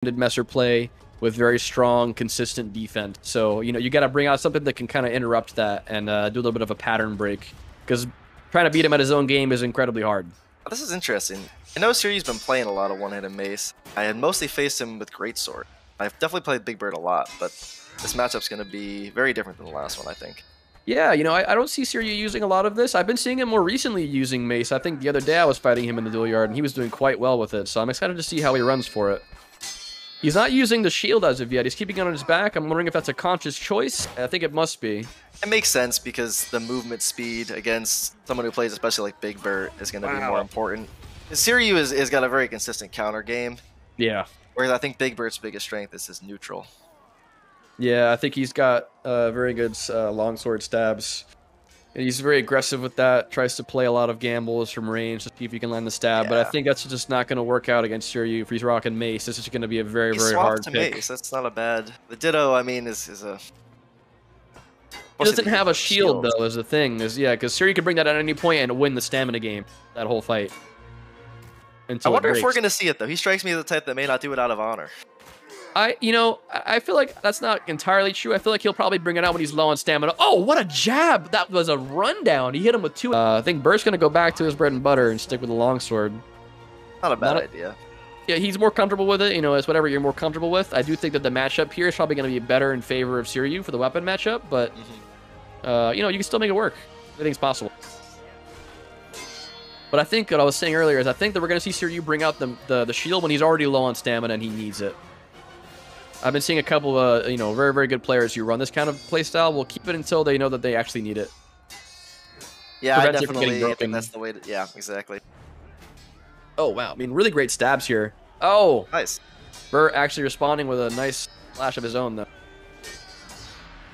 Messer play with very strong, consistent defense. So, you know, you got to bring out something that can kind of interrupt that and do a little bit of a pattern break. Because trying to beat him at his own game is incredibly hard. This is interesting. I know Seiryu's been playing a lot of one-handed mace. I had mostly faced him with Greatsword. I've definitely played BigBurt a lot, but this matchup's going to be very different than the last one, I think. Yeah, you know, I don't see Seiryu using a lot of this. I've been seeing him more recently using mace. I think the other day I was fighting him in the duel yard, and he was doing quite well with it. So I'm excited to see how he runs for it. He's not using the shield as of yet. He's keeping it on his back. I'm wondering if that's a conscious choice. I think it must be. It makes sense because the movement speed against someone who plays especially like BigBurt is going to be more important. Seiryu has got a very consistent counter game. Yeah. Whereas I think BigBurt's biggest strength is his neutral. Yeah, I think he's got very good longsword stabs. And he's very aggressive with that. Tries to play a lot of gambles from range to see if he can land the stab. Yeah. But I think that's just not going to work out against Seiryu if he's rocking mace. This is going to be a very hard to pick. Mace. That's not a bad. The Ditto, I mean, is a. He doesn't have a shield though. Is the thing. Yeah, because Seiryu can bring that at any point and win the stamina game. That whole fight. I wonder if we're going to see it though. He strikes me as the type that may not do it out of honor. I feel like that's not entirely true. I feel like he'll probably bring it out when he's low on stamina. Oh, what a jab! That was a rundown. He hit him with two. I think Burt's going to go back to his bread and butter and stick with the longsword. Not a bad idea. Yeah, he's more comfortable with it. You know, it's whatever you're more comfortable with. I do think that the matchup here is probably going to be better in favor of Seiryu for the weapon matchup, but, you know, you can still make it work. Everything's possible. But I think what I was saying earlier is I think that we're going to see Seiryu bring out the shield when he's already low on stamina and he needs it. I've been seeing a couple of, you know, very good players who run this kind of playstyle will keep it until they know that they actually need it. Yeah, I definitely think that's the way to... Yeah, exactly. Oh, wow. I mean, really great stabs here. Oh! Nice. Burt actually responding with a nice flash of his own, though.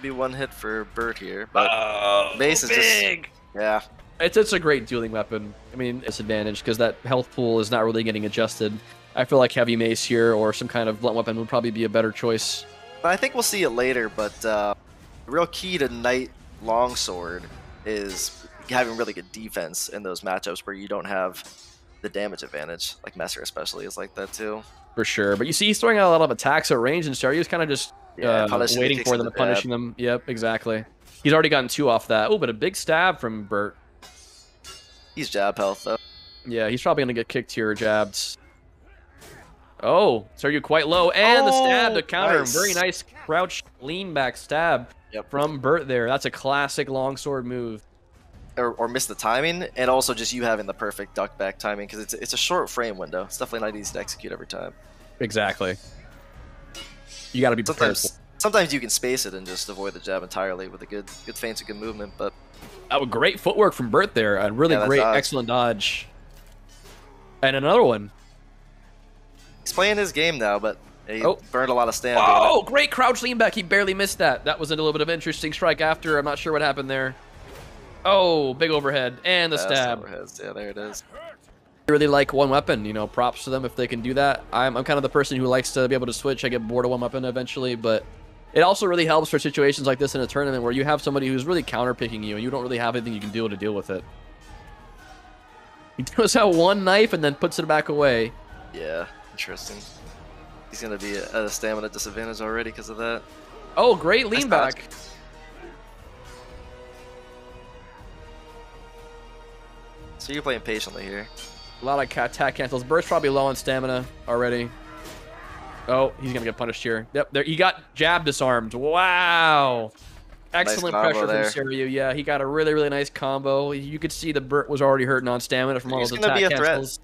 Be one hit for Burt here, but mace is just... Yeah. It's a great dueling weapon. I mean, it's advantage because that health pool is not really getting adjusted. I feel like heavy mace here or some kind of blunt weapon would probably be a better choice. I think we'll see it later, but the real key to Knight Longsword is having really good defense in those matchups where you don't have the damage advantage. Like Messer especially is like that too. For sure. But you see he's throwing out a lot of attacks at range, and Seiryu's kind of just waiting for them, punishing them. Yep, exactly. He's already gotten 2 off that. Oh, but a big stab from Burt. He's jab health, though. Yeah, he's probably going to get kicked here, jabs. Oh, Seiryu quite low, and the stab to counter him. Very nice crouch lean back stab from Burt there. That's a classic longsword move. Or miss the timing, and also just you having the perfect duck back timing, because it's a short frame window. It's definitely not easy to execute every time. Exactly. You got to be prepared. Sometimes you can space it and just avoid the jab entirely with a good feint and good movement, but... Oh, great footwork from Burt there. A really great, excellent dodge. And another one. He's playing his game now, but he burned a lot of stamina. Oh, great crouch lean back. He barely missed that. That was a little bit of an interesting strike after. I'm not sure what happened there. Oh, big overhead. And the stab. Yeah, there it is. I really like one weapon. You know, props to them if they can do that. I'm kind of the person who likes to be able to switch. I get bored of one weapon eventually, but it also really helps for situations like this in a tournament where you have somebody who's really counter-picking you and you don't really have anything you can do to deal with it. He throws out one knife and then puts it back away. Yeah, interesting. He's going to be at a stamina disadvantage already because of that. Oh, great lean back. So you're playing patiently here. A lot of attack cancels. Burt's probably low on stamina already. Oh, he's going to get punished here. Yep, there he got jab disarmed. Wow. Excellent pressure from Seiryu. Yeah, he got a really nice combo. You could see that Burt was already hurting on stamina from all those attack cancels.